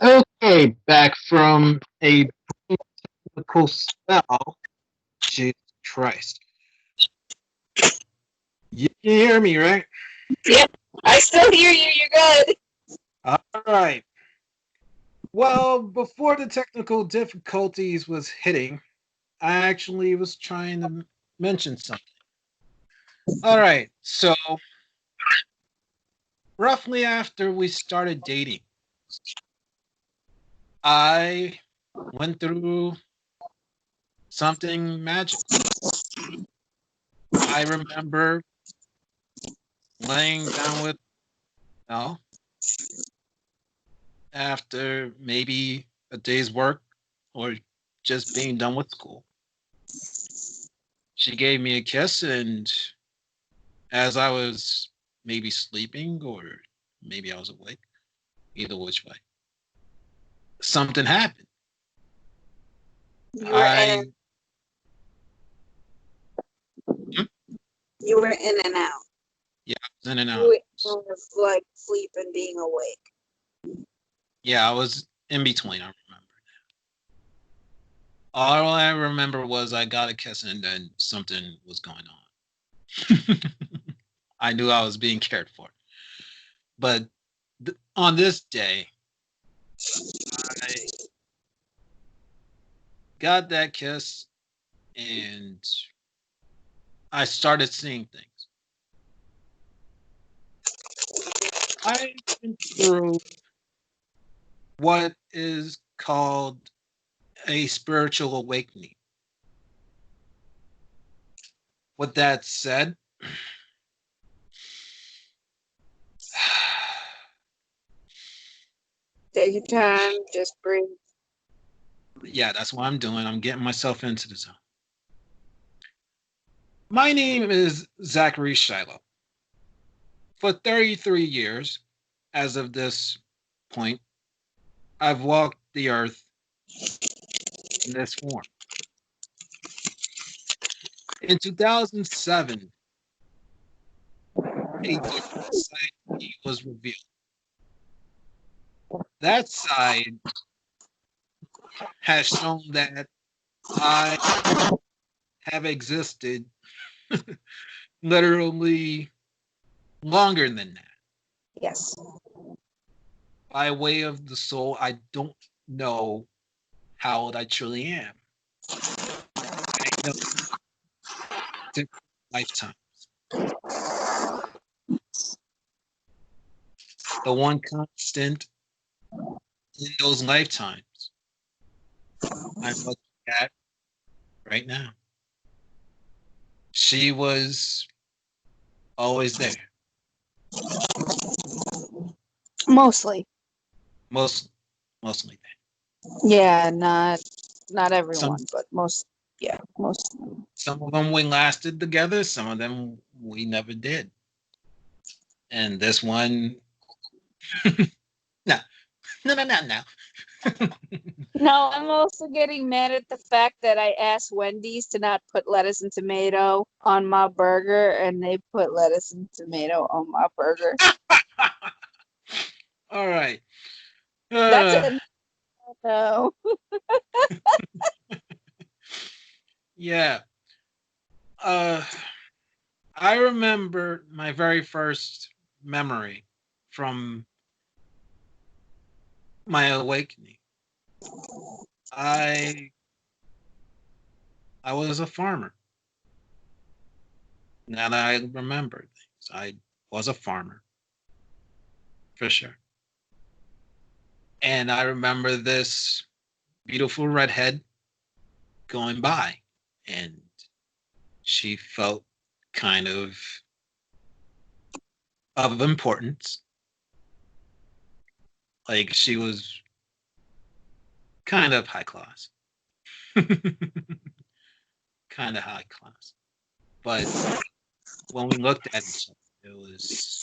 Okay, back from a biblical spell. Jesus Christ. You can hear me, right? Yep, I still hear you. You're good. All right. Well, before the technical difficulties was hitting, I actually was trying to mention something. All right. So, roughly after we started dating, I went through something magical. I remember laying down with Mel after maybe a day's work or just being done with school. She gave me a kiss, and as I was maybe sleeping or maybe I was awake, either which way, something happened. You were I in. You were in and out. Yeah, I was in and out. You were like sleep and being awake. Yeah, I was in between. I remember. All I remember was I got a kiss and then something was going on. I knew I was being cared for. But on this day, I got that kiss and I started seeing things. I went through what is called a spiritual awakening. With that said, Take your time. Just breathe. yeah, that's what I'm doing. I'm getting myself into the zone. My name is Zachary Shiloh. For 33 years, as of this point, I've walked the earth in this form. In 2007, a different side of me was revealed. That side has shown that I have existed literally longer than that. Yes. By way of the soul, I don't know how old I truly am. I know different lifetimes. The one constant in those lifetimes I'm looking at right now. She was always there. Mostly. Most mostly there. Yeah, not Some everyone, but most. Yeah, most. some of them we lasted together, some of them we never did. And this one no, no. No, I'm also getting mad at the fact that I asked Wendy's to not put lettuce and tomato on my burger, and they put lettuce and tomato on my burger. All right. That's Uh, a no. yeah. Uh, I remember my very first memory from my awakening. I I was a farmer. Now that I remember things, I was a farmer for sure. And I remember this beautiful redhead going by, and she felt kind of importance. Like she was kind of high class. Kind of high class. But when we looked at each other, it was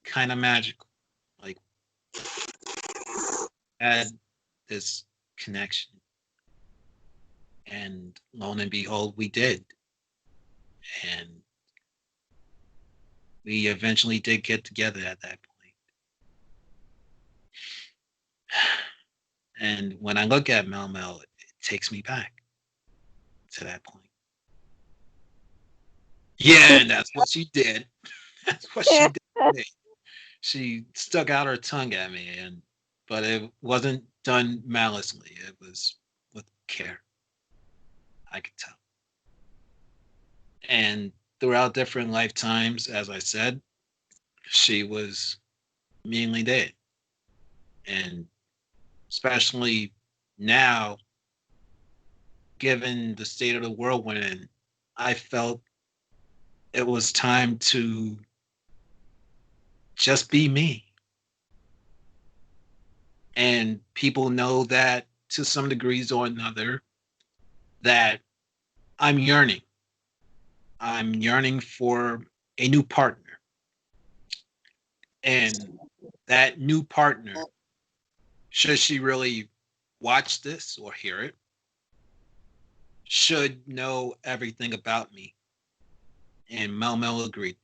kind of magical. Like had this connection. And lo and behold, we did. And we eventually did get together at that point. And when I look at Mel Mel, it takes me back to that point. Yeah, and that's what she did. That's what she did to me. She stuck out her tongue at me, and but it wasn't done maliciously. It was with care. I could tell. And throughout different lifetimes, as I said, she was mainly dead. And especially now, given the state of the world we're in, I felt it was time to just be me. And people know that to some degrees or another, that I'm yearning. I'm yearning for a new partner. And that new partner, should she really watch this or hear it, should know everything about me. And Mel Mel agreed.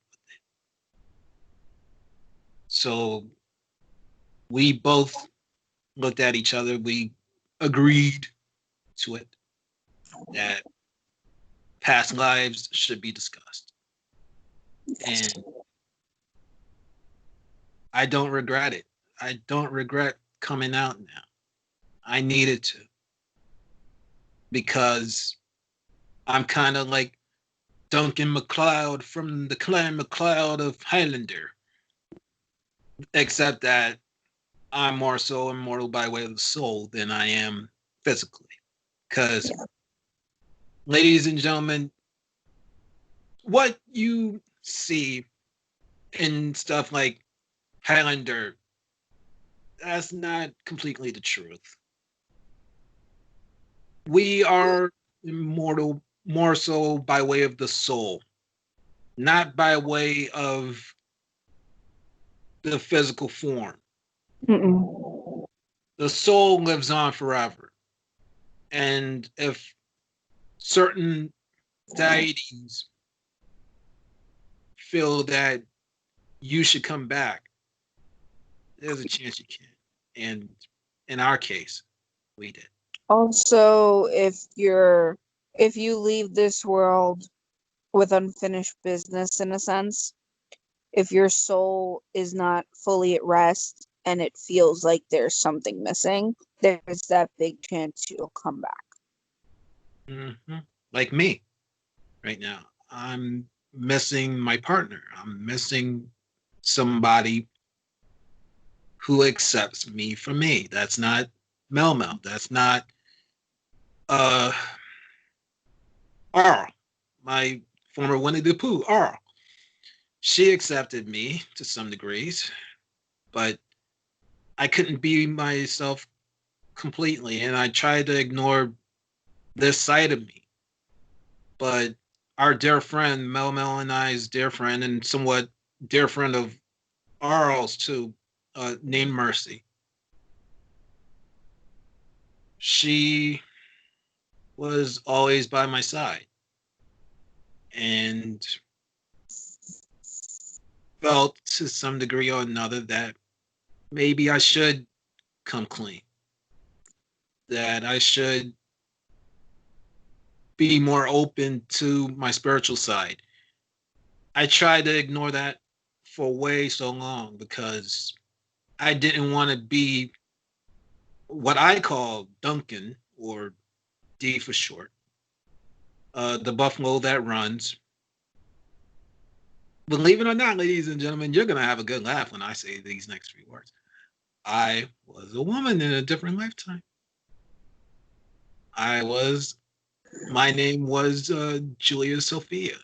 So we both looked at each other. We agreed to it that past lives should be discussed. And I don't regret it. I don't regret coming out now. I needed to because I'm kind of like Duncan MacLeod from the clan MacLeod of Highlander, except that I'm more so immortal by way of the soul than I am physically. Because, ladies and gentlemen, what you see in stuff like Highlander, that's not completely the truth. We are immortal more so by way of the soul, not by way of the physical form. Mm-mm. The soul lives on forever. And if certain deities feel that you should come back, there's a chance you can. And in our case, we did. Also, if you leave this world with unfinished business in a sense, if your soul is not fully at rest and it feels like there's something missing, there's that big chance you'll come back. Mm-hmm. Like me right now. I'm missing my partner. I'm missing somebody who accepts me for me. That's not Mel Mel. That's not uh Arl, my former Winnie the Pooh, Arl. She accepted me to some degrees, but I couldn't be myself completely, and I tried to ignore this side of me. But our dear friend, Mel Mel and I's dear friend, and somewhat dear friend of Arl's too, named Mercy, she was always by my side and felt to some degree or another that maybe I should come clean, that I should be more open to my spiritual side. I tried to ignore that for way so long because I didn't want to be what I call Duncan, or D for short, the buffalo that runs. Believe it or not, ladies and gentlemen, you're going to have a good laugh when I say these next three words. I was a woman in a different lifetime. I was, my name was Julia Sophia.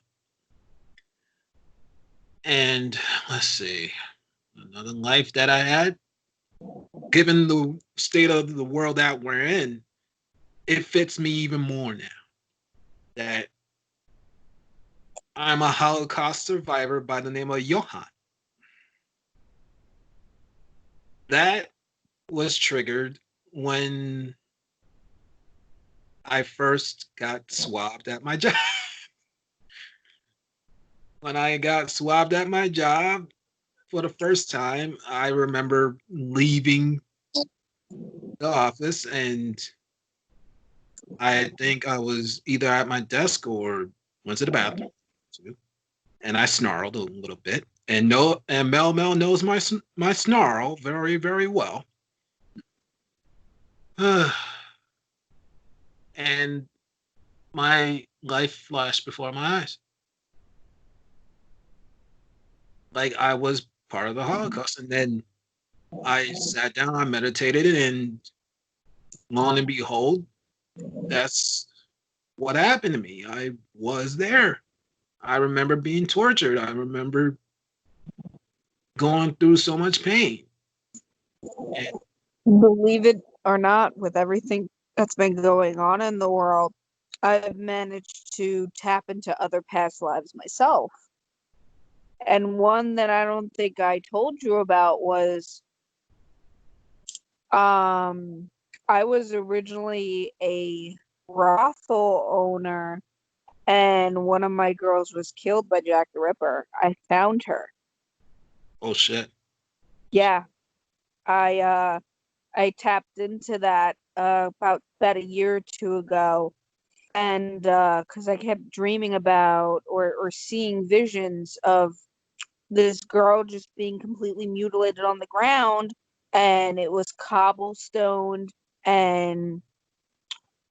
And let's see, another life that I had, given the state of the world that we're in, it fits me even more now that I'm a Holocaust survivor by the name of Johann. That was triggered when I first got swabbed at my job. When I got swabbed at my job for the first time, I remember leaving the office, and I think I was either at my desk or went to the bathroom, too, and I snarled a little bit. And no, and Mel Mel knows my snarl very very well. And my life flashed before my eyes, like I was part of the Holocaust. And then I sat down, I meditated, and lo and behold, that's what happened to me. I was there. I remember being tortured. I remember going through so much pain. And Believe it or not, with everything that's been going on in the world, I've managed to tap into other past lives myself. And one that I don't think I told you about was um I was originally a brothel owner, and one of my girls was killed by Jack the Ripper. I found her. oh shit. Yeah, I tapped into that about a year or two ago, and because I kept dreaming about or seeing visions of this girl just being completely mutilated on the ground, and it was cobblestoned, and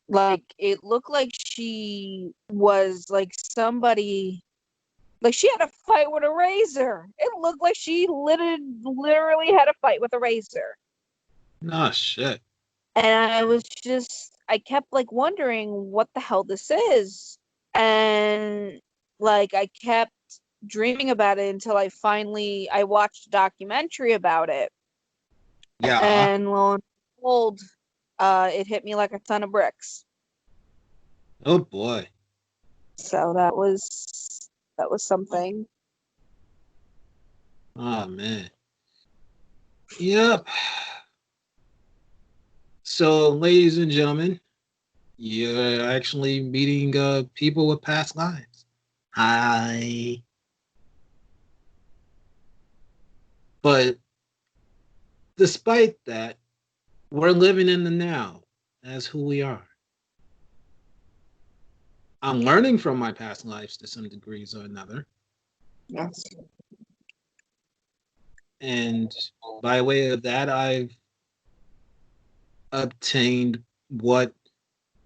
like it looked like she was like somebody, like she had a fight with a razor. It looked like she literally had a fight with a razor. Nah shit. And I kept like wondering what the hell this is. And like I kept dreaming about it until I watched a documentary about it. Yeah. And lo and behold, it hit me like a ton of bricks. Oh boy. So that was something. Oh man. Yep. So, ladies and gentlemen, you're actually meeting people with past lives. Hi. But despite that, we're living in the now as who we are. I'm learning from my past lives to some degrees or another. Yes. And by way of that, I've obtained what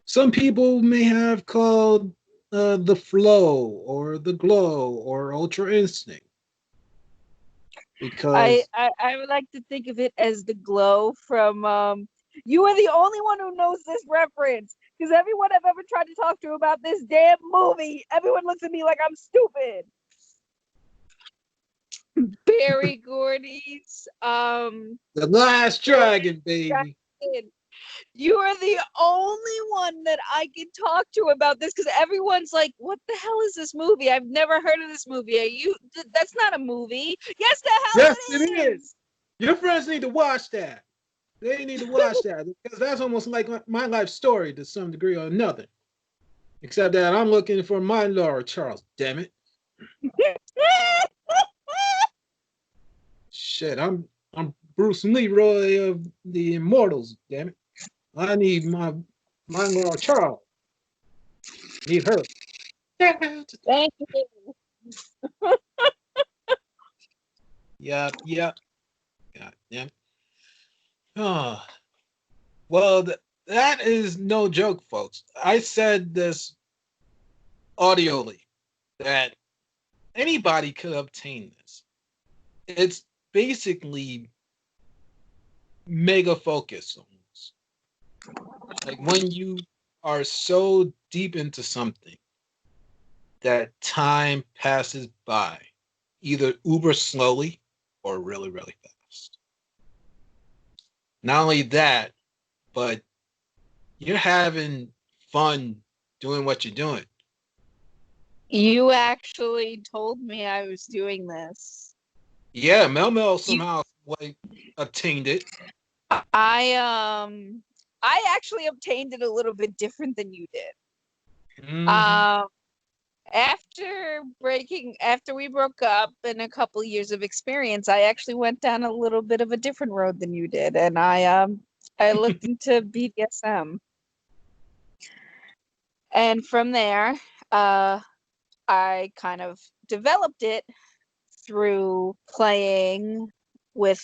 some people may have called the flow or the glow or ultra instinct. Because I would like to think of it as the glow from you are the only one who knows this reference, because everyone I've ever tried to talk to about this damn movie, everyone looks at me like I'm stupid. Barry Gordy's the last dragon, baby. You are the only one that I can talk to about this, because everyone's like, "What the hell is this movie? I've never heard of this movie. Are you? That's not a movie." Yes, the hell Yes, it it is. is. Your friends need to watch that. They need to watch that because that's almost like my life story to some degree or another. Except that I'm looking for my Laura Charles. Damn it! Shit, I'm Bruce Leroy of the Immortals. Damn it! I need my Laura Charles. Need her. Thank you. Yep, yep. God damn. Oh, well, that is no joke, folks. I said this audioly that anybody could obtain this. It's basically mega focus almost. Like when you are so deep into something that time passes by either uber slowly or really, really fast. Not only that, but you're having fun doing what you're doing. You actually told me I was doing this. Yeah, Mel Mel somehow like obtained it. I actually obtained it a little bit different than you did. Mm-hmm. Um after we broke up and a couple years of experience, I actually went down a little bit of a different road than you did, and I looked into BDSM. And from there, I kind of developed it through playing with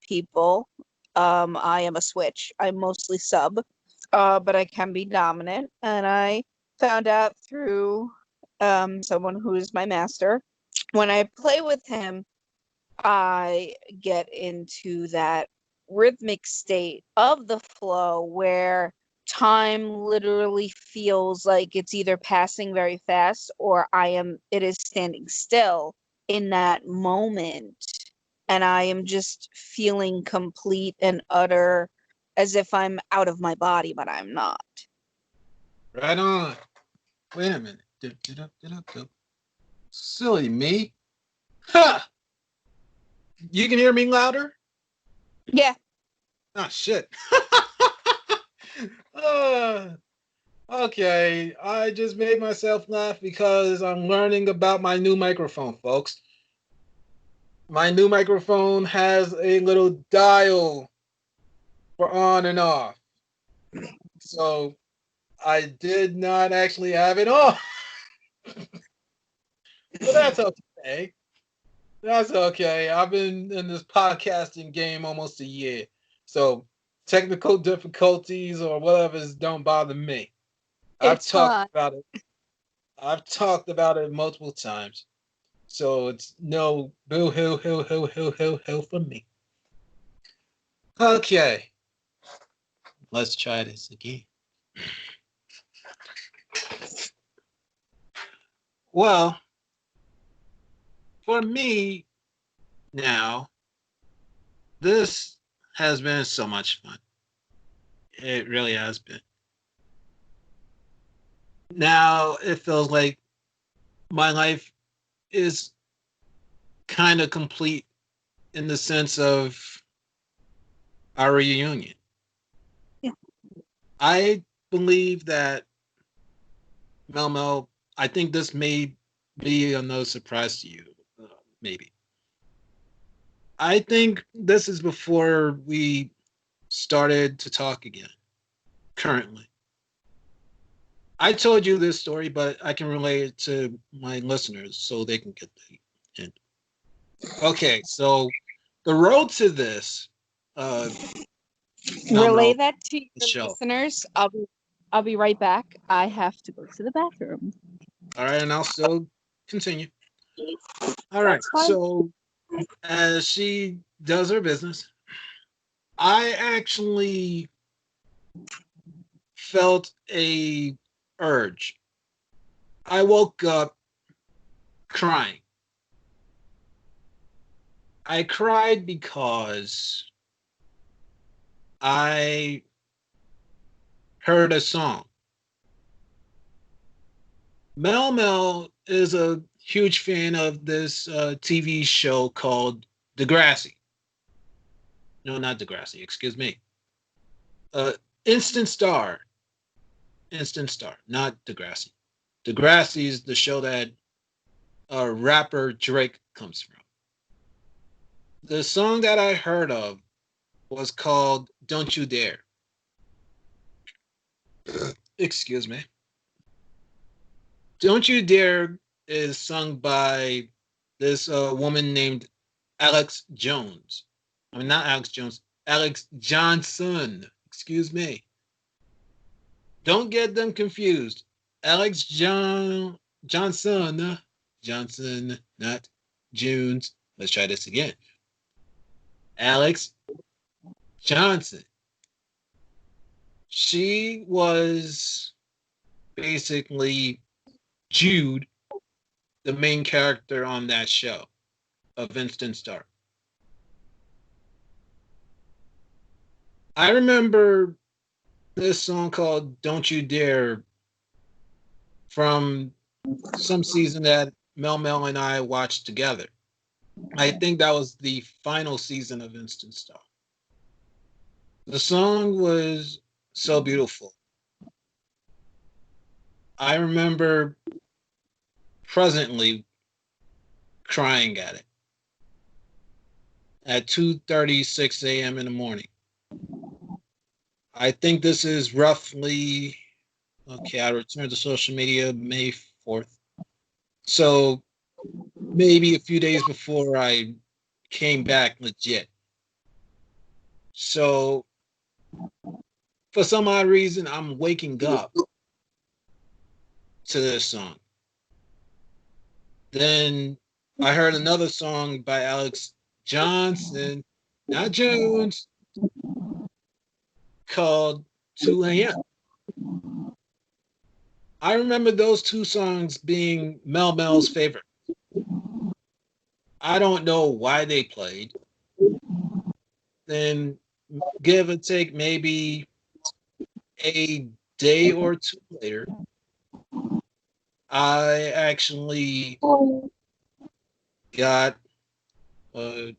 people. I am a switch. I'm mostly sub, but I can be dominant. And I found out through someone who is my master. When I play with him, I get into that rhythmic state of the flow where time literally feels like it's either passing very fast or it is standing still in that moment. And I am just feeling complete and utter as if I'm out of my body, but I'm not. Right on. Wait a minute. Silly me. Ha! You can hear me louder? Yeah. Ah, shit. uh, okay, I just made myself laugh because I'm learning about my new microphone, folks. My new microphone has a little dial for on and off. So I did not actually have it on. But that's okay. That's okay. I've been in this podcasting game almost a year. So technical difficulties or whatever don't bother me. I've It's talked fun. about it. I've talked about it multiple times. So it's no boo hoo hoo hoo hoo hoo hoo for me. Okay. Let's try this again. Well, for me now, this has been so much fun. It really has been. Now it feels like my life is kind of complete in the sense of our reunion. Yeah. I believe that Mel Mel, I think this may be a no surprise to you, maybe. I think this is before we started to talk again, currently. I told you this story, but I can relate it to my listeners so they can get the hint. Okay, so the road to this, uh, Mel Relay Mel, that to the your show. listeners. I'll be right back. I have to go to the bathroom. All right, and I'll still continue. All right, That's fine. so as she does her business, I actually felt a urge. I woke up crying. I cried because I heard a song. Mel Mel is a huge fan of this TV show called Degrassi. No, not Degrassi. Excuse me. Uh, Instant Star. Instant Star, not Degrassi. Degrassi is the show that rapper Drake comes from. The song that I heard of was called "Don't You Dare." Excuse me. "Don't You Dare" is sung by this woman named Alex Jones. I mean, not Alex Jones, Alex Johnson. Excuse me. Don't get them confused. Johnson, Johnson, not Jones. Let's try this again. Alex Johnson. She was basically Jude, the main character on that show of Instant Star. I remember this song called "Don't You Dare" from some season that Mel Mel and I watched together. I think that was the final season of Instant Star. The song was so beautiful. I remember presently crying at it at 2:36 a.m. in the morning. I think this is roughly okay. I returned to social media May 4th. So maybe a few days before I came back legit. So for some odd reason, I'm waking up to this song. Then I heard another song by Alex Johnson, not Jones, called 2 a.m. I remember those two songs being Mel Mel's favorite. I don't know why they played. Then give or take maybe a day or two later, I actually got uh,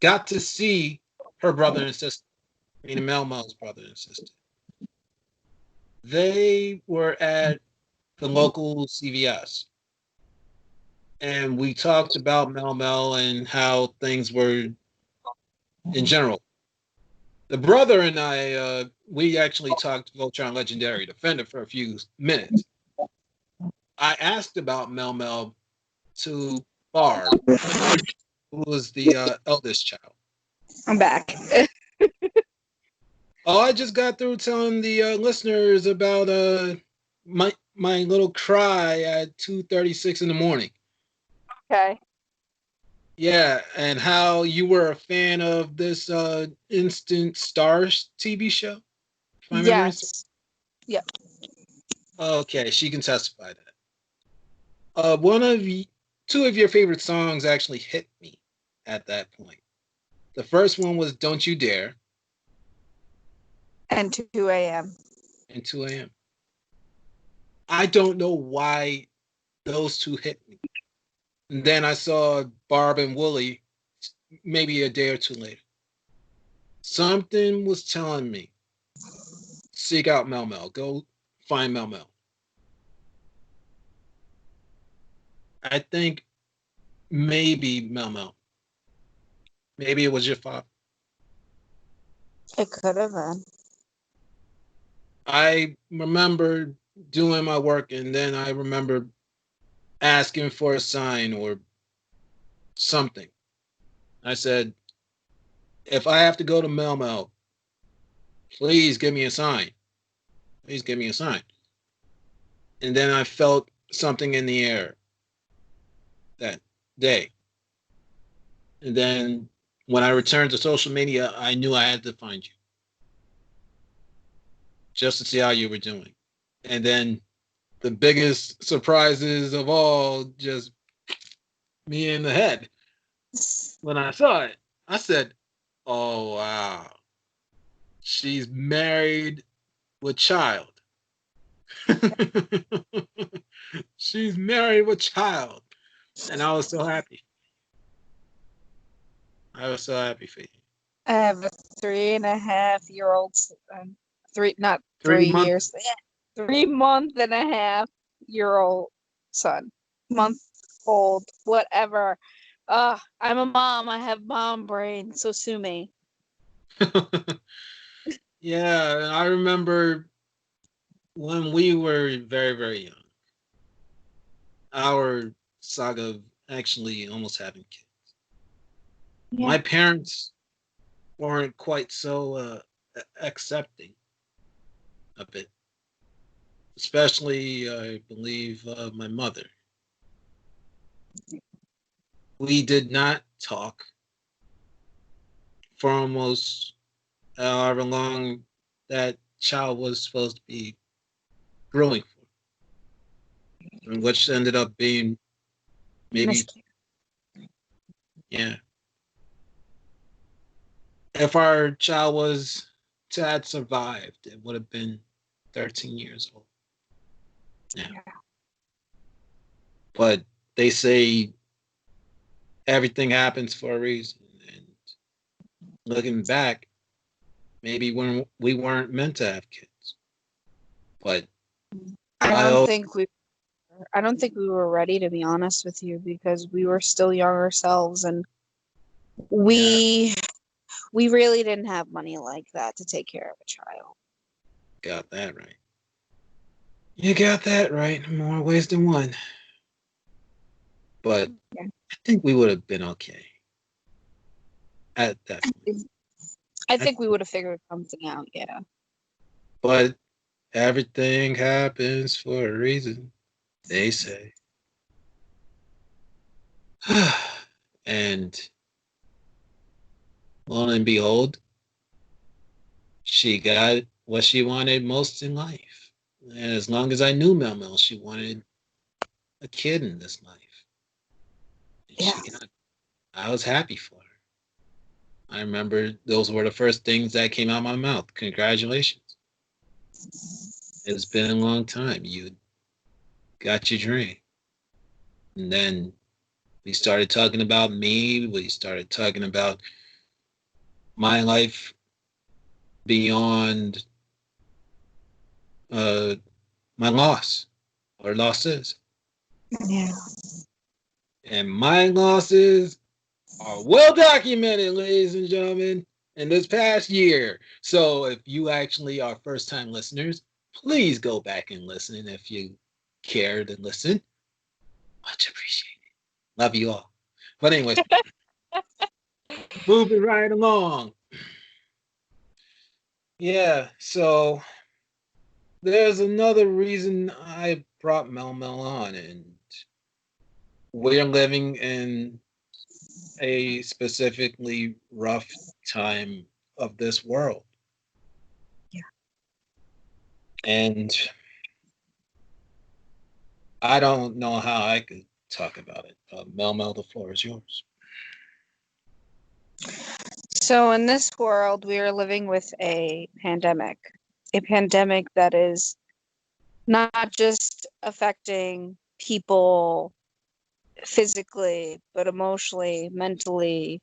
got to see her brother and sister, meaning Mel Mel's brother and sister. They were at the local CVS, and we talked about Mel Mel and how things were in general. The brother and I, we actually talked Voltron Legendary Defender for a few minutes. I asked about Mel Mel to Barb, who was the eldest child. I'm back. Oh, I just got through telling the listeners about my little cry at 2:36 in the morning. Okay. Yeah, and how you were a fan of this Instant Stars TV show, if my memory is. Yes. Yep. Okay, she can testify to that. Two of your favorite songs actually hit me at that point. The first one was "Don't You Dare" And 2 a.m. and 2 a.m. I don't know why those two hit me. And then I saw Barb and Wooly maybe a day or two later. Something was telling me, seek out Mel Mel. Go find Mel Mel. I think maybe Mel Mel. Maybe it was your father. It could have been. I remember doing my work and then I remember asking for a sign or something. I said, if I have to go to Mel Mel, please give me a sign. Please give me a sign. And then I felt something in the air that day. And then when I returned to social media, I knew I had to find you just to see how you were doing. And then the biggest surprises of all, just me in the head. When I saw it, I said, oh, wow. She's married with child. She's married with child. And I was so happy. I was so happy for you. I have a 3.5-year-old son. Not 3 months. years. 3 month and a half year old son. Month old. Whatever. I'm a mom. I have mom brain. So sue me. Yeah, and I remember when we were very, very young, our saga of actually almost having kids. Yeah. My parents weren't quite so accepting of it, especially, I believe, my mother. We did not talk for almost however long that child was supposed to be growing for, and which ended up being maybe, yeah. If our child was to have survived, it would have been 13 years old. Yeah. But they say everything happens for a reason. And looking back, maybe when we weren't meant to have kids. But I I don't hope, think we I don't think we were ready, to be honest with you, because we were still young ourselves, and yeah, we We really didn't have money like that to take care of a child. Got that right. You got that right in more ways than one. But Yeah. I think we would have been okay at that point. I think we would have figured something out, yeah. But everything happens for a reason, they say. And lo and behold, she got what she wanted most in life. And as long as I knew Mel Mel, she wanted a kid in this life. And Yeah. she got it. I was happy for her. I remember those were the first things that came out of my mouth. Congratulations. It's been a long time. You got your dream. And then we started talking about me. We started talking about my life beyond uh, my loss or losses. Yeah. And my losses are well documented, ladies and gentlemen, in this past year. So if you actually are first time listeners, please go back and listen if you care to listen. Much appreciated. Love you all. But anyways, moving right along. Yeah, so there's another reason I brought Mel Mel on, and we're living in a specifically rough time of this world. Yeah. And I don't know how I could talk about it. Mel Mel, the floor is yours. So in this world, we are living with a pandemic that is not just affecting people physically, but emotionally, mentally,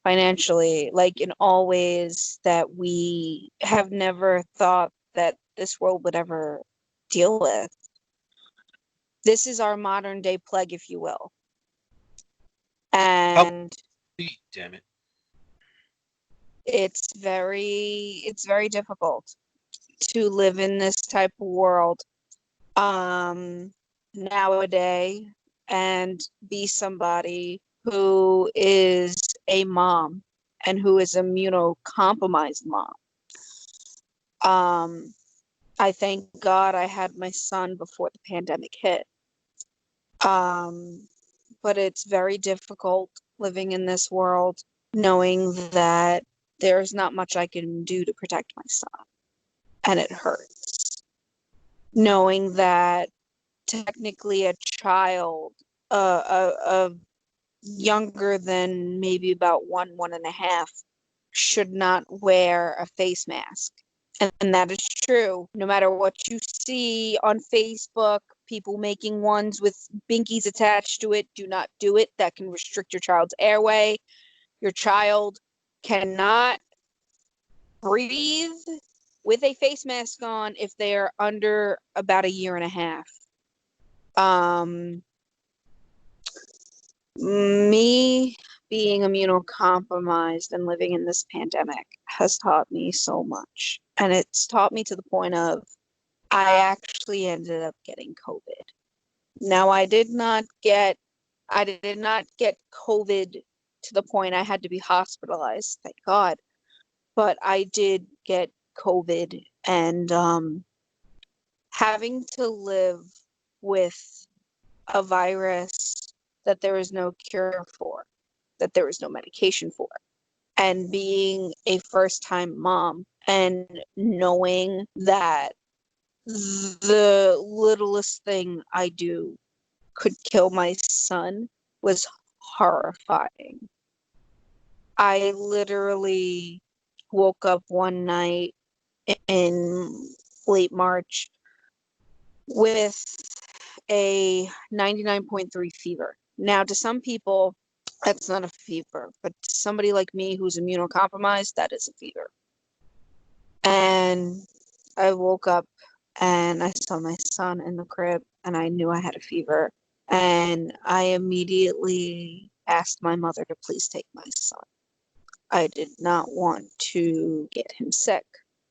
financially, like in all ways that we have never thought that this world would ever deal with. This is our modern day plague, if you will. Oh, And damn it. it's very difficult to live in this type of world nowadays and be somebody who is a mom and who is immunocompromised mom. Um, I thank God I had my son before the pandemic hit. Um, but it's very difficult living in this world, knowing that there's not much I can do to protect my son, and it hurts. Knowing that technically a child, younger than maybe about 1.5, should not wear a face mask. And that is true. No matter what you see on Facebook, people making ones with binkies attached to it, do not do it. That can restrict your child's airway. Your child cannot breathe with a face mask on if they're under about 1.5 years. Um, Me being immunocompromised and living in this pandemic has taught me so much. And it's taught me to the point of I actually ended up getting COVID. Now I did not get COVID to the point I had to be hospitalized, thank God. But I did get COVID, and having to live with a virus that there is no cure for, that there is no medication for, and being a first time mom and knowing that the littlest thing I do could kill my son was horrifying. I literally woke up one night in late March with a 99.3 fever. Now, to some people, that's not a fever, but to somebody like me who's immunocompromised, that is a fever. And I woke up and I saw my son in the crib and I knew I had a fever. And I immediately asked my mother to please take my son. I did not want to get him sick.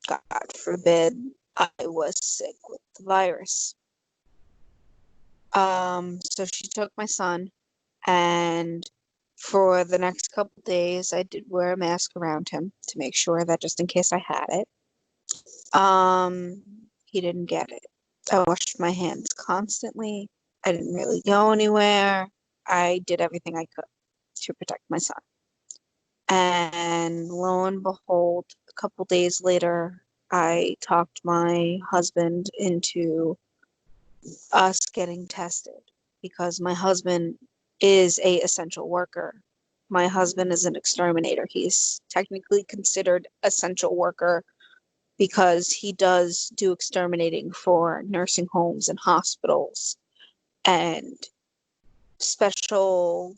God forbid I was sick with the virus. So she took my son, and for the next couple days, I did wear a mask around him to make sure that just in case I had it. He didn't get it. I washed my hands constantly. I didn't really go anywhere. I did everything I could to protect my son. And lo and behold, a couple days later, I talked my husband into us getting tested because my husband is a essential worker. My husband is an exterminator. He's technically considered essential worker because he does do exterminating for nursing homes and hospitals and special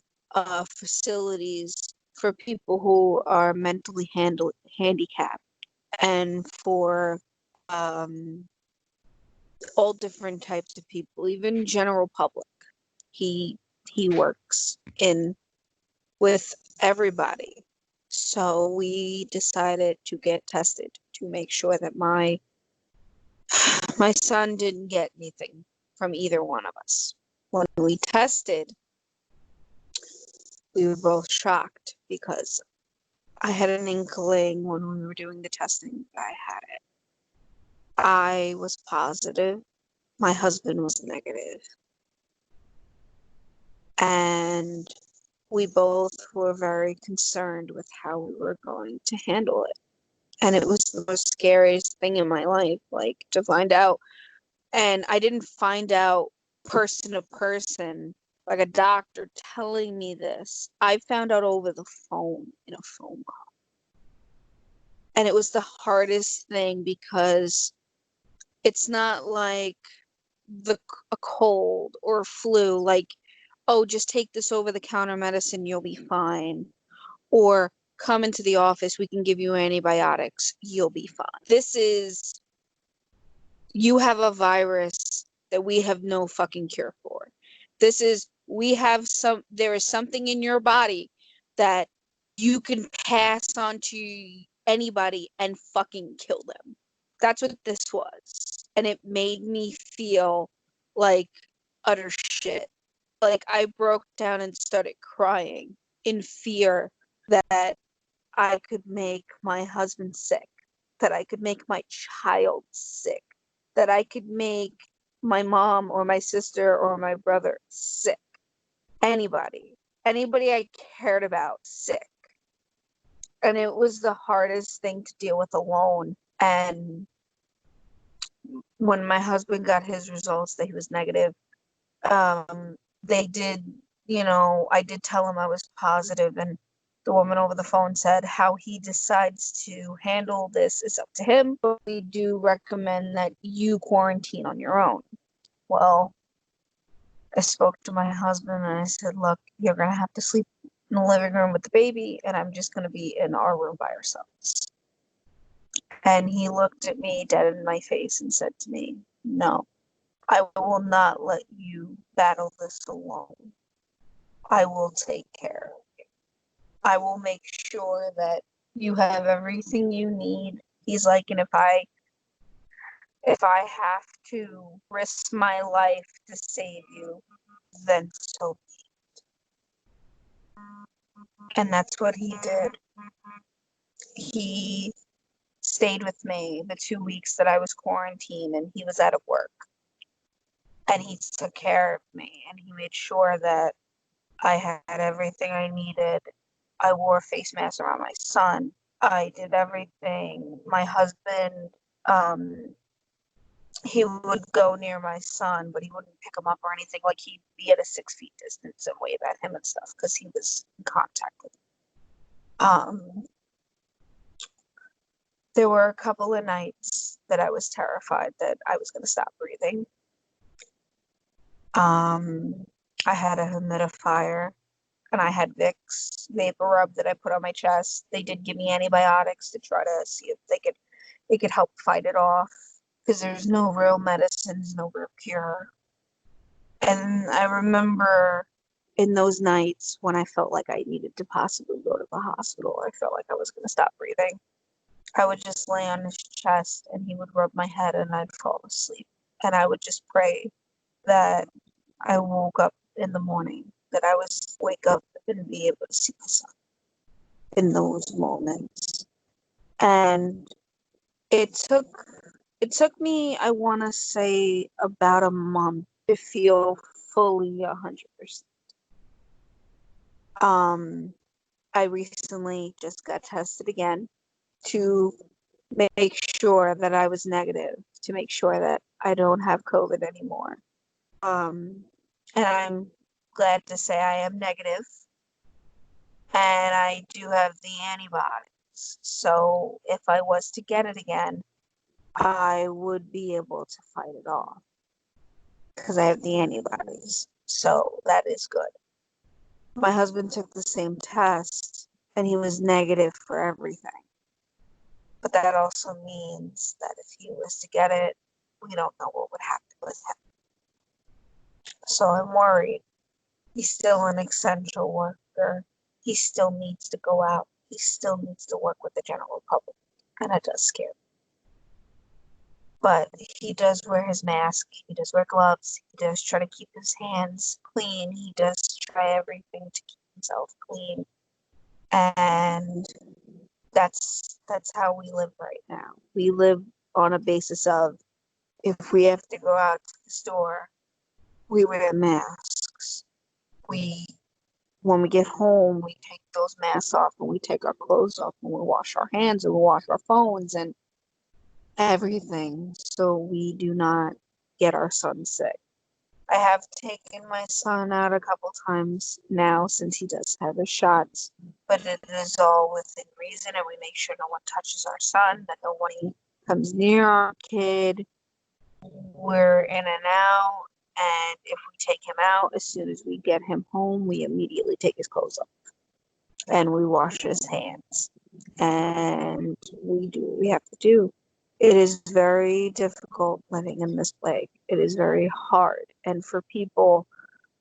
facilities for people who are mentally handicapped and for um, all different types of people, even general public. He he works in with everybody. So we decided to get tested to make sure that my son didn't get anything from either one of us. When we tested, we were both shocked because I had an inkling when we were doing the testing that I had it. I was positive. My husband was negative. And we both were very concerned with how we were going to handle it. And it was the most scariest thing in my life, like to find out. And I didn't find out person to person, like a doctor telling me this. I found out over the phone in a phone call. And it was the hardest thing because it's not like a cold or a flu, like, oh, just take this over the counter medicine, you'll be fine. Or come into the office, we can give you antibiotics, you'll be fine. This is, you have a virus that we have no fucking cure for. This is, there is something in your body that you can pass on to anybody and fucking kill them. That's what this was. And it made me feel like utter shit. Like I broke down and started crying in fear that I could make my husband sick, that I could make my child sick, that I could make my mom or my sister or my brother sick. Anybody I cared about sick. And it was the hardest thing to deal with alone. And when my husband got his results that he was negative, they did, I did tell him I was positive, and the woman over the phone said how he decides to handle this is up to him, but we do recommend that you quarantine on your own. Well, I spoke to my husband and I said, look, you're going to have to sleep in the living room with the baby, and I'm just going to be in our room by ourselves. And he looked at me dead in my face and said to me, no, I will not let you battle this alone. I will take care of you. I will make sure that you have everything you need. He's like, and if I have to risk my life to save you, then so be it. And that's what he did. He stayed with me the 2 weeks that I was quarantined, and he was out of work. And he took care of me, and he made sure that I had everything I needed. I wore a face mask around my son. I did everything. My husband, he would go near my son, but he wouldn't pick him up or anything. Like he'd be at a 6 feet distance and wave at him and stuff because he was in contact with him. There were a couple of nights that I was terrified that I was going to stop breathing. I had a humidifier and I had Vicks vapor rub that I put on my chest. They did give me antibiotics to try to see if they could help fight it off because there's no real medicines, no real cure. And I remember in those nights when I felt like I needed to possibly go to the hospital, I felt like I was going to stop breathing, I would just lay on his chest and he would rub my head and I'd fall asleep. And I would just pray that I woke up in the morning, that I would wake up and be able to see my son in those moments. And it took it took me, I want to say, about a month to feel fully 100%. I recently just got tested again to make sure that I was negative, to make sure that I don't have COVID anymore. And I'm glad to say I am negative, and I do have the antibodies. So if I was to get it again, I would be able to fight it off because I have the antibodies. So that is good. My husband took the same test and he was negative for everything. But that also means that if he was to get it, we don't know what would happen with him. So I'm worried. He's still an essential worker. He still needs to go out. He still needs to work with the general public. And it does scare me. But he does wear his mask. He does wear gloves. He does try to keep his hands clean. He does try everything to keep himself clean. And that's how we live right now. We live on a basis of, if we have to go out to the store, we wear masks. When we get home, we take those masks off and we take our clothes off and we wash our hands and we wash our phones and everything so we do not get our son sick. I have taken my son out a couple times now since he does have his shots, but it is all within reason, and we make sure no one touches our son, that nobody comes near our kid. We're in and out, and if we take him out, as soon as we get him home, we immediately take his clothes off and we wash his hands, and we do what we have to do. It is very difficult living in this plague. It is very hard. And for people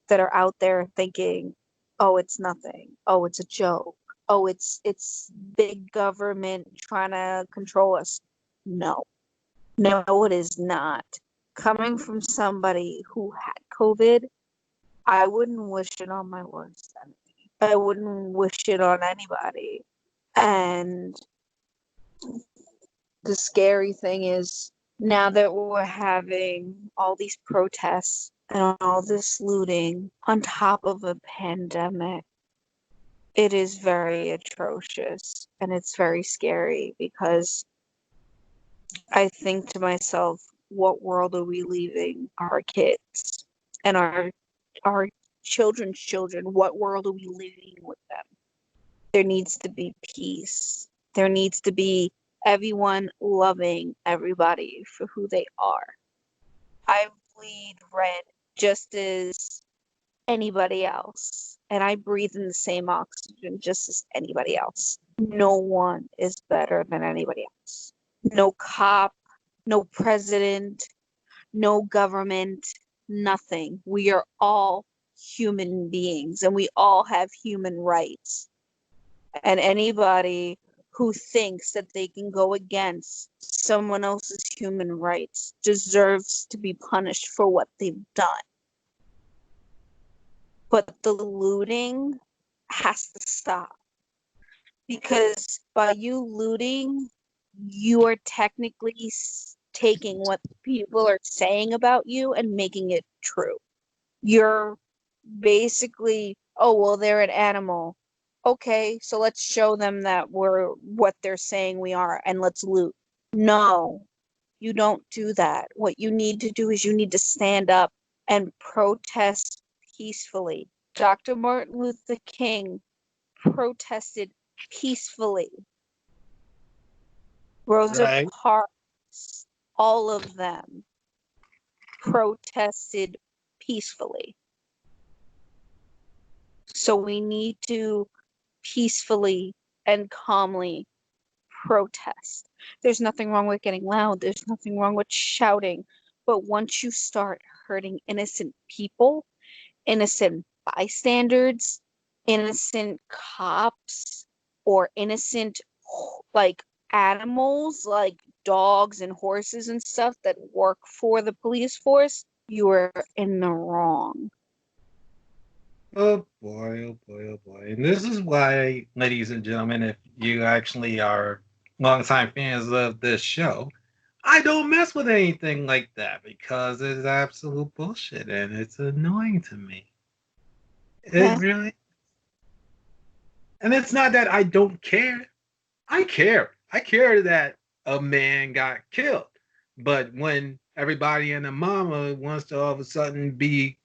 that are out there thinking, oh, it's nothing. Oh, it's a joke. Oh, it's big government trying to control us. No. No, it is not. Coming from somebody who had COVID, I wouldn't wish it on my worst enemy. I wouldn't wish it on anybody. And the scary thing is, now that we're having all these protests and all this looting on top of a pandemic, it is very atrocious and it's very scary because I think to myself, what world are we leaving our kids and our children's children? What world are we leaving with them? There needs to be peace. There needs to be everyone loving everybody for who they are. I bleed red just as anybody else, and I breathe in the same oxygen just as anybody else. No one is better than anybody else. No cop, no president, no government, nothing. We are all human beings and we all have human rights. And anybody who thinks that they can go against someone else's human rights deserves to be punished for what they've done. But the looting has to stop. Because by you looting, you are technically taking what people are saying about you and making it true. You're basically, oh, well, they're an animal. Okay, so let's show them that we're what they're saying we are and let's loot. No, you don't do that. What you need to do is you need to stand up and protest peacefully. Dr. Martin Luther King protested peacefully. Rosa Parks, all of them protested peacefully. So we need to peacefully and calmly protest. There's nothing wrong with getting loud. There's nothing wrong with shouting. But once you start hurting innocent people, innocent bystanders, innocent cops, or innocent like animals, like dogs and horses and stuff that work for the police force, you are in the wrong. Oh boy, oh boy, oh boy. And this is why, ladies and gentlemen, if you actually are longtime fans of this show, I don't mess with anything like that because it's absolute bullshit and it's annoying to me. It Yeah. really, and it's not that I don't care. I care. I care that a man got killed. But when everybody and the mama wants to all of a sudden be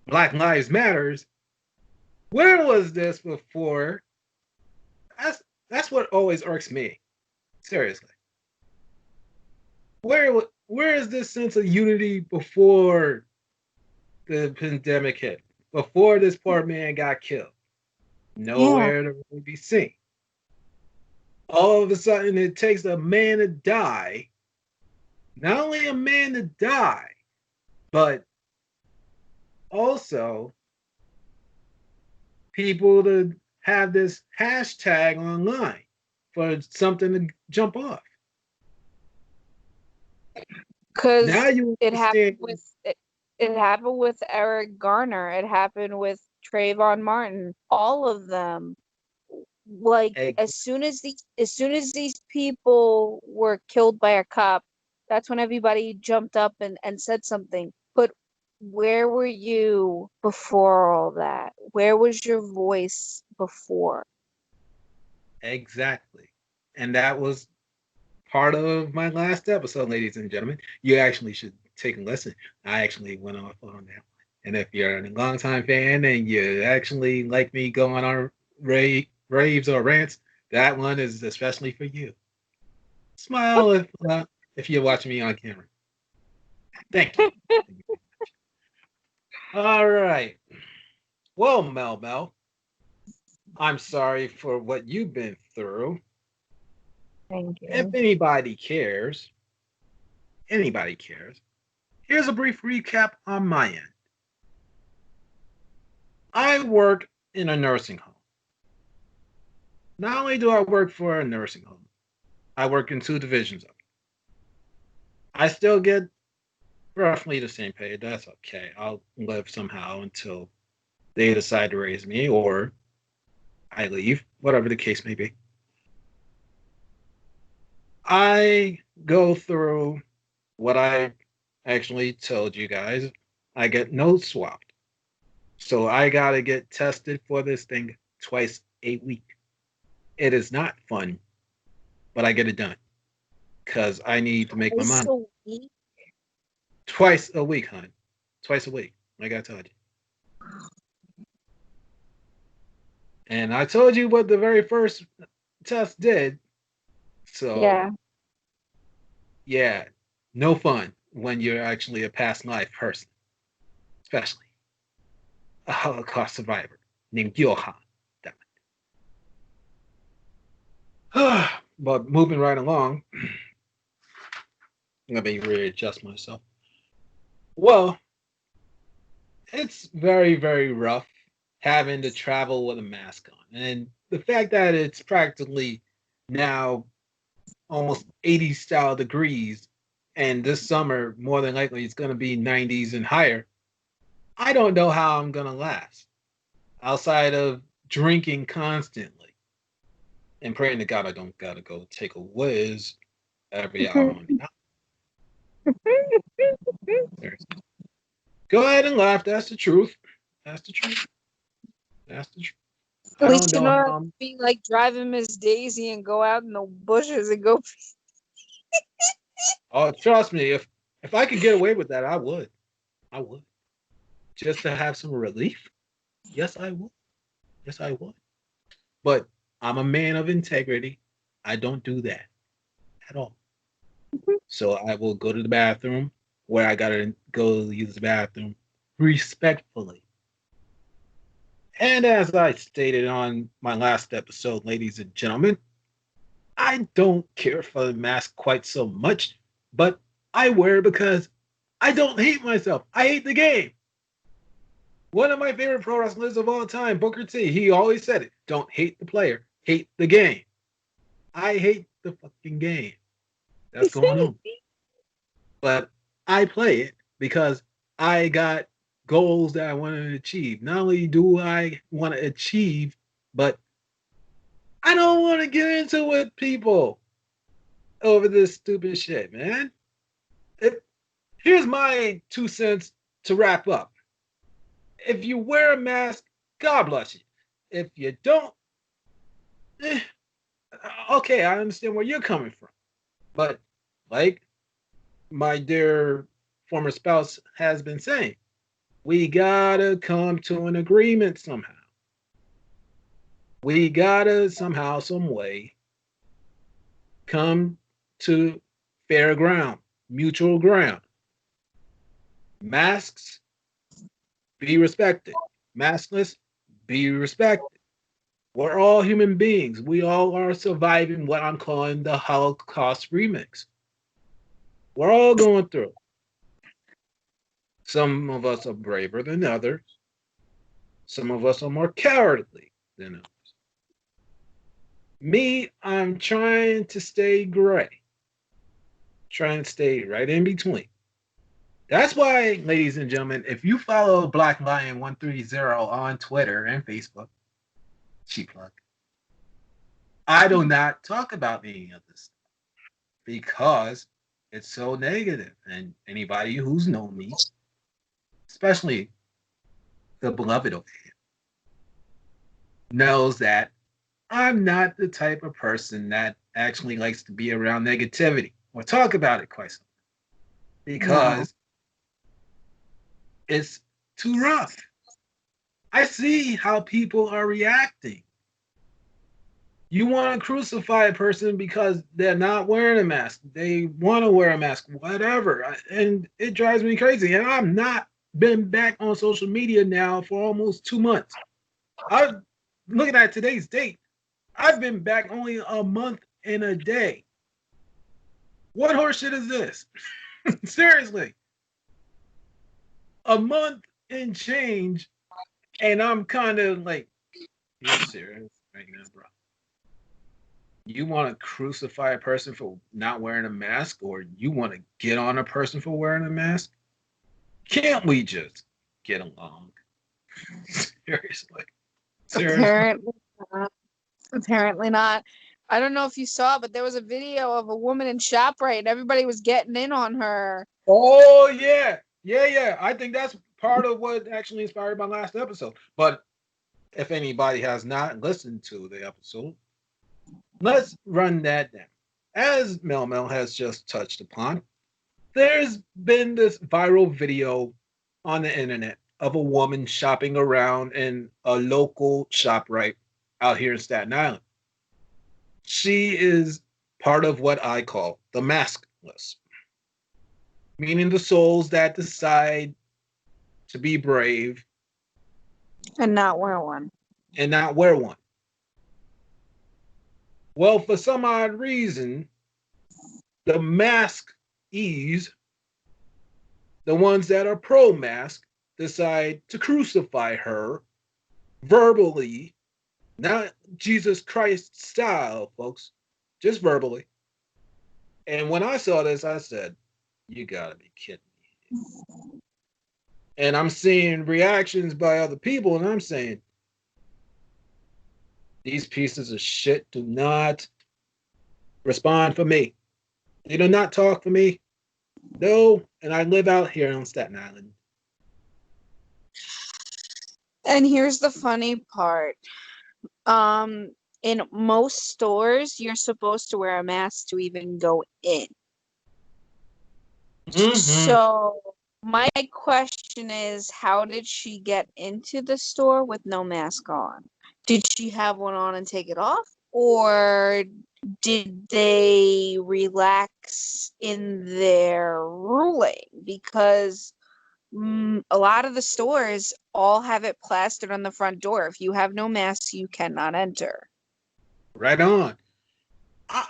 Black Lives Matters, where was this before? That's that's what always irks me. Seriously, where is this sense of unity before the pandemic hit? Before this poor man got killed, Yeah. nowhere to really be seen. All of a sudden, it takes a man to die. Not only a man to die, but also people to have this hashtag online for something to jump off. Because Now you it happened understand. with it happened with Eric Garner. It happened with Trayvon Martin. All of them. Like as soon as these people were killed by a cop, that's when everybody jumped up and said something. But where were you before all that? Where was your voice before? Exactly. And that was part of my last episode, ladies and gentlemen. You actually should take a listen. I actually went off on that. And if you're a longtime fan and you actually like me going on raves or rants, that one is especially for you. Smile if you're watching me on camera. Thank you. All right. Well, Mel, I'm sorry for what you've been through. Thank If you. anybody cares, here's a brief recap on my end. I work in a nursing home. Not only do I work for a nursing home, I work in two divisions of it. I still get roughly the same pay. That's okay. I'll live somehow until they decide to raise me or I leave, whatever the case may be. I go through what I actually told you guys. I get nose swabbed. So I got to get tested for this thing twice a week. It is not fun, but I get it done because I need to make my Twice mind. a week? Twice a week, hon. Twice a week, like I told you. And I told you what the very first test did. So, Yeah. yeah, no fun when you're actually a past life person, especially a Holocaust survivor named Johan. But moving right along, let me readjust myself. Well, it's very, very rough having to travel with a mask on. And the fact that it's practically now almost 80 style degrees, and this summer, more than likely, it's going to be 90s and higher. I don't know how I'm going to last outside of drinking constantly and praying to God I don't got to go take a whiz every hour on the hour. Go ahead and laugh. That's the truth. That's the truth. That's the truth. At I don't least you know know how. be like driving Miss Daisy and go out in the bushes and go. Oh, trust me. If I could get away with that, I would. I would. Just to have some relief. Yes, I would. Yes, I would. But I'm a man of integrity. I don't do that at all. So I will go to the bathroom where I gotta go use the bathroom respectfully. And as I stated on my last episode, ladies and gentlemen, I don't care for the mask quite so much, but I wear it because I don't hate myself. I hate the game. One of my favorite pro wrestlers of all time, Booker T. He always said it. Don't hate the player, hate the game. I hate the fucking game that's going on. But I play it because I got goals that I want to achieve. Not only do I want to achieve, but I don't want to get into it with people over this stupid shit, man. It, here's my 2 cents to wrap up. If you wear a mask, God bless you. If you don't, eh, okay, I understand where you're coming from. But like my dear former spouse has been saying, we gotta come to an agreement somehow. We gotta somehow, some way, come to fair ground, mutual ground. Masks, be respected. Maskless, be respected. We're all human beings. We all are surviving what I'm calling the Holocaust remix. We're all going through. Some of us are braver than others. Some of us are more cowardly than others. Me, I'm trying to stay gray, trying to stay right in between. That's why, ladies and gentlemen, if you follow Black Lion 130 on Twitter and Facebook, cheap plug, I do not talk about any of this because it's so negative. And anybody who's known me, especially the beloved over here, knows that I'm not the type of person that actually likes to be around negativity or talk about it quite so much because it's too rough. I see how people are reacting. You want to crucify a person because they're not wearing a mask. They want to wear a mask, whatever. And it drives me crazy. And I've not been back on social media now for almost 2 months. I'm looking at today's date. I've been back only a month and a day. What horseshit is this? Seriously. A month and change, and I'm kind of like, you're serious right now, bro. You want to crucify a person for not wearing a mask, or you want to get on a person for wearing a mask? Can't we just get along? Seriously. Seriously. Apparently not. Apparently not. I don't know if you saw, but there was a video of a woman in ShopRite and everybody was getting in on her. Oh, yeah. Yeah, yeah. I think that's part of what actually inspired my last episode. But if anybody has not listened to the episode, let's run that down. As Mel Mel has just touched upon, there's been this viral video on the internet of a woman shopping around in a local ShopRite out here in Staten Island. She is part of what I call the maskless, meaning the souls that decide to be brave And not wear one. and not wear one. Well, for some odd reason, the mask ease, the ones that are pro mask, decide to crucify her verbally, not Jesus Christ style, folks, just verbally. And when I saw this, I said, you gotta be kidding me. And I'm seeing reactions by other people, and I'm saying, these pieces of shit do not respond for me. They do not talk for me. No, and I live out here on Staten Island. And here's the funny part. In most stores, you're supposed to wear a mask to even go in. Mm-hmm. So my question is, how did she get into the store with no mask on? Did she have one on and take it off? Or did they relax in their ruling? Because a lot of the stores all have it plastered on the front door. If you have no mask, you cannot enter. Right on. I,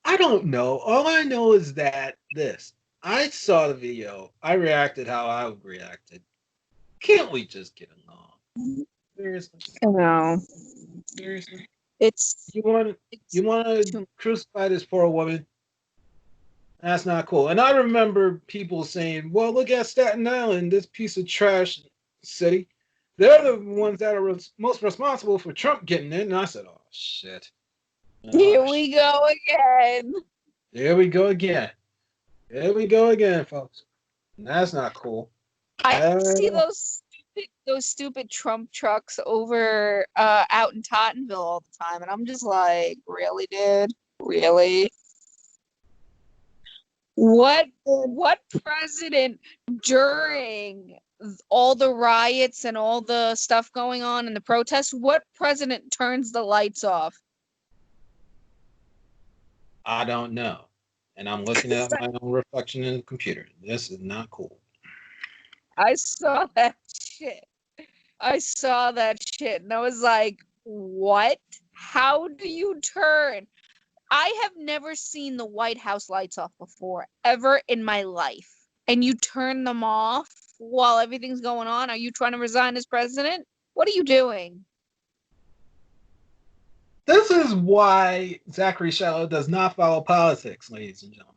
I don't know. All I know is that this. I saw the video. I reacted how I reacted. Can't we just get along? Seriously, No, seriously. it's You want it's you want to too. crucify this poor woman? That's not cool. And I remember people saying, "Well, look at Staten Island, this piece of trash city. They're the ones that are most responsible for Trump getting in." And I said, "Oh shit, oh Here we go again. there we go again. There we go again, folks. That's not cool." I see Uh, those stupid Trump trucks over out in Tottenville all the time, and I'm just like, really, dude? Really? What president during all the riots and all the stuff going on in the protests, what president turns the lights off? I don't know. And I'm looking at my own reflection in the computer. This is not cool. I saw that shit. I saw that shit and I was like, what? How do you turn? I have never seen the White House lights off before, ever in my life. And you turn them off while everything's going on? Are you trying to resign as president? What are you doing? This is why Zachary Shallow does not follow politics, ladies and gentlemen.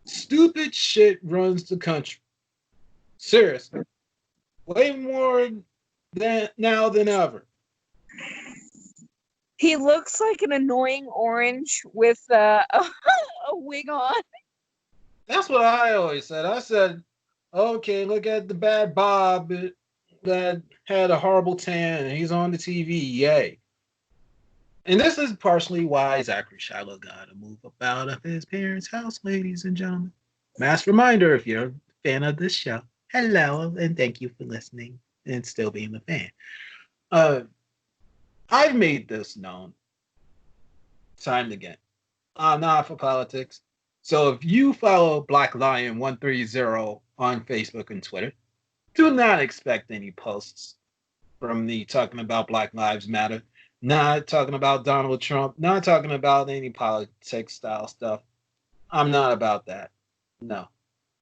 Stupid shit runs the country. Seriously. Way more than now than ever. He looks like an annoying orange with a wig on. That's what I always said. I said, okay, look at the bad Bob that had a horrible tan and he's on the TV. Yay. And this is partially why Zachary Shiloh got to move up out of his parents' house, ladies and gentlemen. Last reminder, if you're a fan of this show, hello and thank you for listening and still being a fan. Uh, I've made this known time and again. I'm not for politics. So if you follow Black Lion 130 on Facebook and Twitter, do not expect any posts from me talking about Black Lives Matter, not talking about Donald Trump, not talking about any politics style stuff. I'm not about that. No.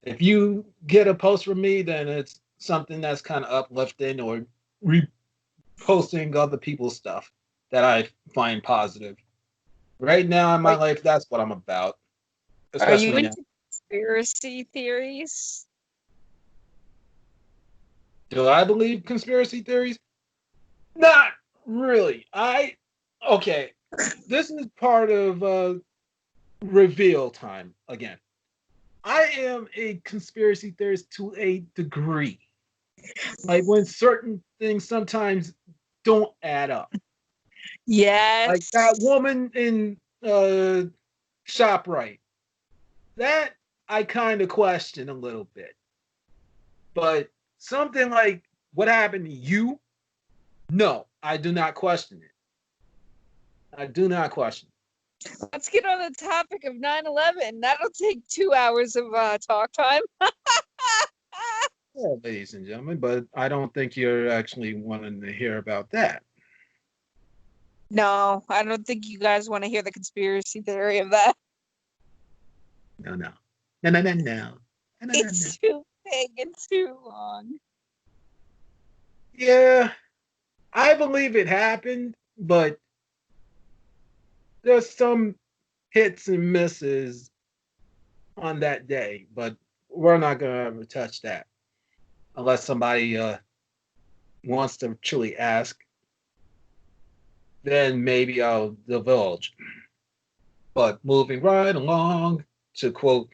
If you get a post from me, then it's something that's kind of uplifting or reposting other people's stuff that I find positive. Right now in my Are, life, that's what I'm about, are you especially now. into conspiracy theories? Do I believe conspiracy theories? Not really. Okay. This is part of reveal time again. I am a conspiracy theorist to a degree. Like when certain things sometimes don't add up. Like that Yes. woman in ShopRite. That I kind of question a little bit. But something like what happened to you, no, I do not question it. I do not question it. Let's get on the topic of 9/11. That'll take 2 hours of talk time. Yeah, ladies and gentlemen, but I don't think you're actually wanting to hear about that. No, I don't think you guys want to hear the conspiracy theory of that. No, no. No, no, no, no. No, no, no, no. It's too big and too long. Yeah, I believe it happened, but there's some hits and misses on that day, but we're not going to ever touch that unless somebody wants to truly ask. Then maybe I'll divulge. But moving right along, to quote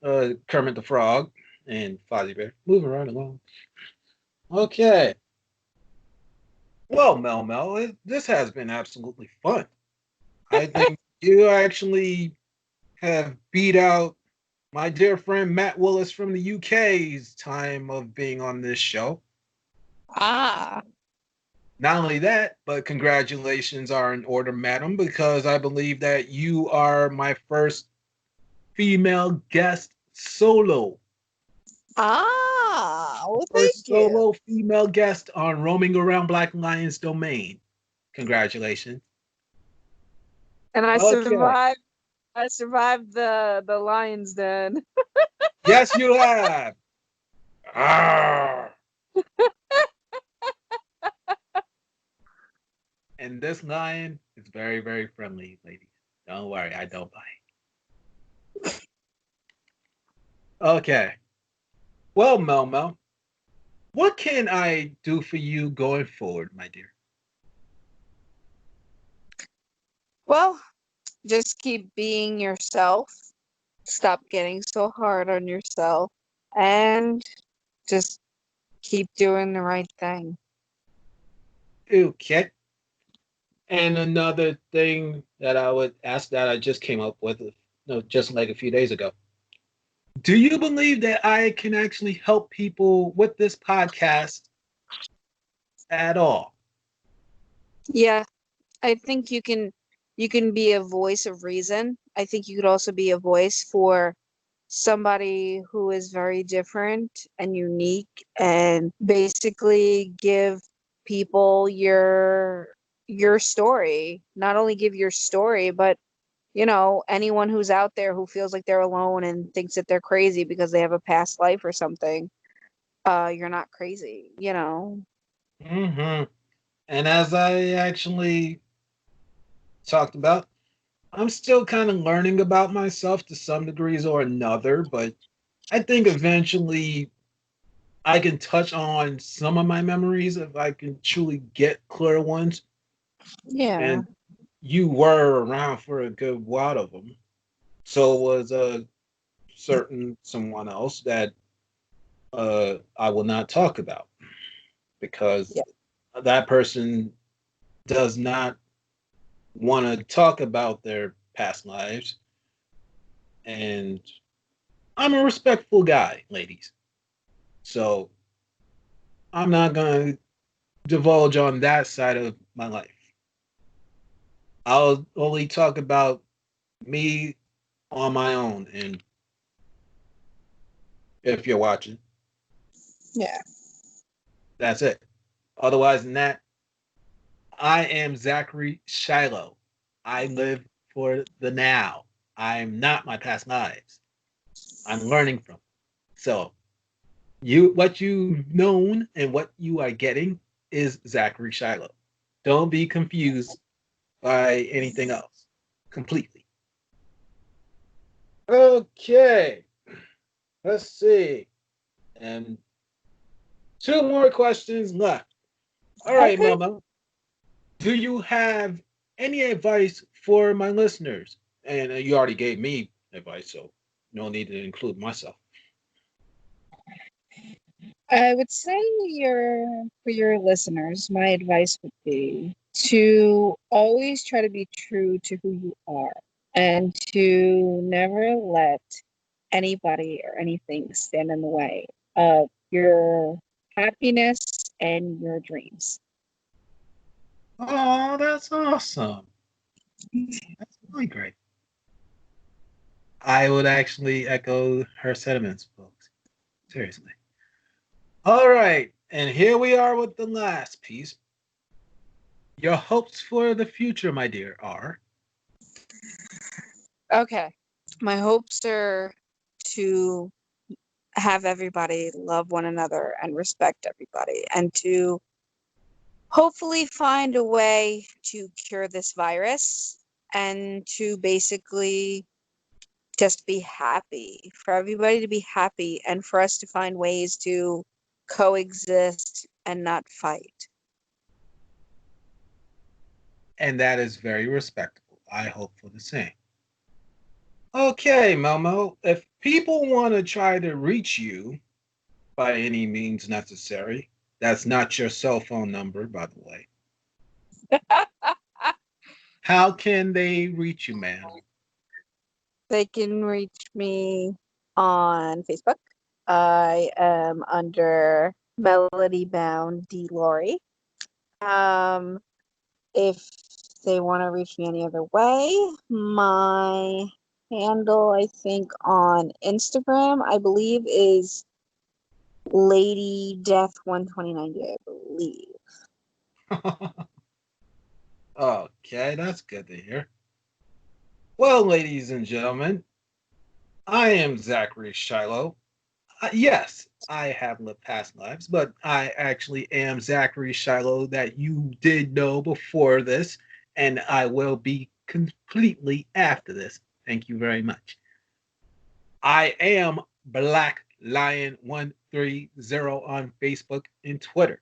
Kermit the Frog and Fozzie Bear, moving right along. Okay. Well, Mel, this has been absolutely fun. I think you actually have beat out my dear friend Matt Willis from the UK's time of being on this show. Ah. Not only that, but congratulations are in order, madam, because I believe that you are my first female guest solo. Well, First thank you. solo female guest on Roaming Around Black Lion's Domain. Congratulations. And I Okay. survived. I survived the lion's den. Yes, you have. Arr. And this lion is very, very friendly, ladies. Don't worry, I don't bite. Okay. Well, Melmo, what can I do for you going forward, my dear? Well, just keep being yourself. Stop getting so hard on yourself. And just keep doing the right thing. Okay. And another thing that I would ask that I just came up with, just like a few days ago. Do you believe that I can actually help people with this podcast at all? Yeah, I think you can be a voice of reason. I think you could also be a voice for somebody who is very different and unique and basically give people your story. Not only give your story, but anyone who's out there who feels like they're alone and thinks that they're crazy because they have a past life or something, you're not crazy. Hmm. And as I actually talked about, I'm still kind of learning about myself to some degrees or another, but I think eventually I can touch on some of my memories if I can truly get clear ones. Yeah. And you were around for a good while of them. So was a certain someone else that I will not talk about because Yeah. that person does not want to talk about their past lives. And I'm a respectful guy, ladies. So I'm not going to divulge on that side of my life. I'll only talk about me on my own. And if you're watching, Yeah. that's it. Otherwise than that, I am Zachary Shiloh. I live for the now. I'm not my past lives. I'm learning from. So what you've known and what you are getting is Zachary Shiloh. Don't be confused by anything else. Completely. Okay. Let's see. And two more questions left. All right, Okay. Mama. Do you have any advice for my listeners? And you already gave me advice, so no need to include myself. I would say for your listeners, my advice would be to always try to be true to who you are and to never let anybody or anything stand in the way of your happiness and your dreams. Oh, that's awesome. That's really great. I would actually echo her sentiments, folks. Seriously. All right. And here we are with the last piece. Your hopes for the future, my dear, are. Okay. My hopes are to have everybody love one another and respect everybody and to hopefully find a way to cure this virus and to basically just be happy, for everybody to be happy and for us to find ways to coexist and not fight. And that is very respectable. I hope for the same. Okay, Momo, if people want to try to reach you by any means necessary, that's not your cell phone number, by the way. How can they reach you, ma'am? They can reach me on Facebook. I am under Melody Bound D. Lori. Um, if they want to reach me any other way, my handle, I think, on Instagram, I believe, is Lady Death 12090, I believe. Okay, that's good to hear. Well, ladies and gentlemen, I am Zachary Shiloh. Yes, I have lived past lives, but I actually am Zachary Shiloh that you did know before this, and I will be completely after this. Thank you very much. I am Black Lion 130 on Facebook and Twitter.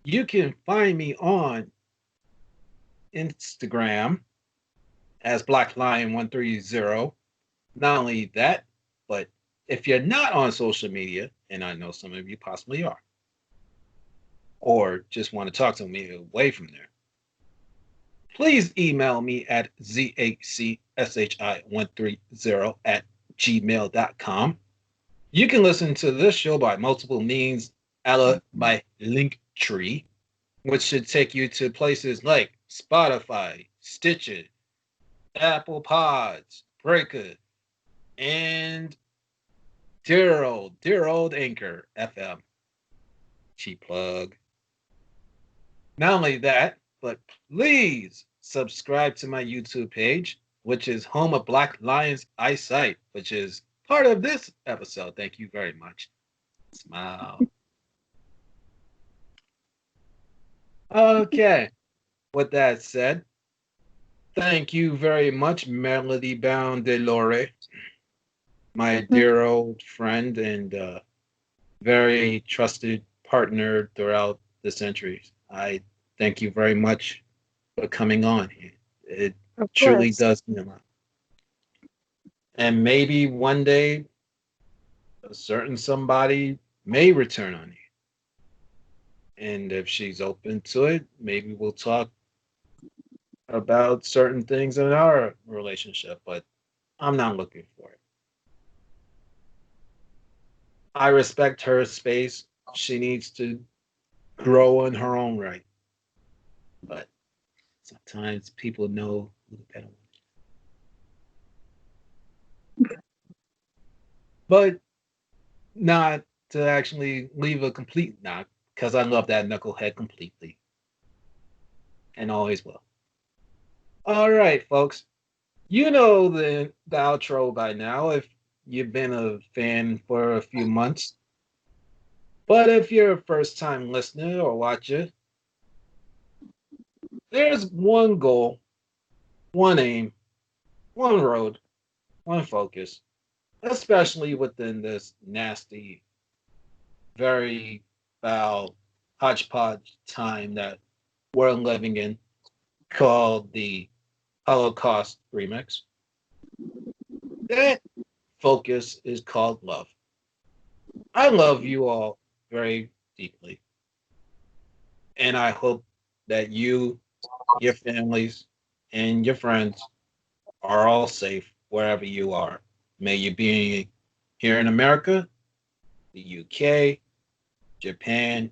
You can find me on Instagram as Black Lion 130. Not only that, but if you're not on social media, and I know some of you possibly are, or just want to talk to me away from there, please email me at zhcshi130 at gmail.com. You can listen to this show by multiple means, ella my link tree, which should take you to places like Spotify, Stitcher, Apple Pods, Breaker, and dear old Anchor FM. Cheap plug. Not only that, but please subscribe to my YouTube page, which is home of Black Lion's Eyesight, which is part of this episode. Thank you very much. Smile. Okay. With that said, thank you very much, Melody Bound Delore, my dear old friend and very trusted partner throughout the centuries. I thank you very much for coming on. It Of truly course. does mean a lot. And maybe one day a certain somebody may return on you. And if she's open to it, maybe we'll talk about certain things in our relationship, but I'm not looking for it. I respect her space. She needs to grow in her own right. But sometimes people know who the better one is. But not to actually leave a complete knock, because I love that knucklehead completely. And always will. All right, folks. You know the outro by now if you've been a fan for a few months. But if you're a first time listener or watcher, there's one goal, one aim, one road, one focus, especially within this nasty, very foul hodgepodge time that we're living in called the Holocaust remix. That focus is called love. I love you all very deeply. And I hope that you, your families, and your friends are all safe wherever you are. May you be here in America, the UK, Japan,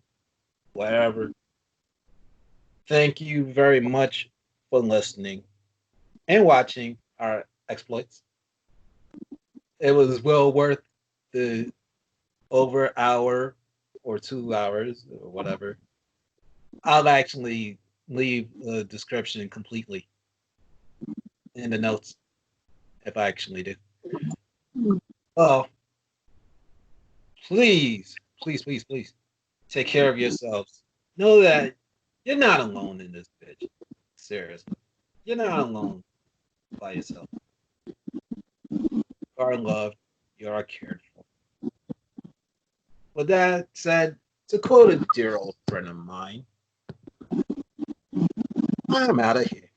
wherever. Thank you very much for listening and watching our exploits. It was well worth the over hour or 2 hours or whatever. I'll actually leave the description completely in the notes if I actually do. Oh, please take care of yourselves. Know that you're not alone in this bitch. Seriously. You're not alone by yourself. You are loved. You are cared for. With that said, to quote a dear old friend of mine, I'm out of here.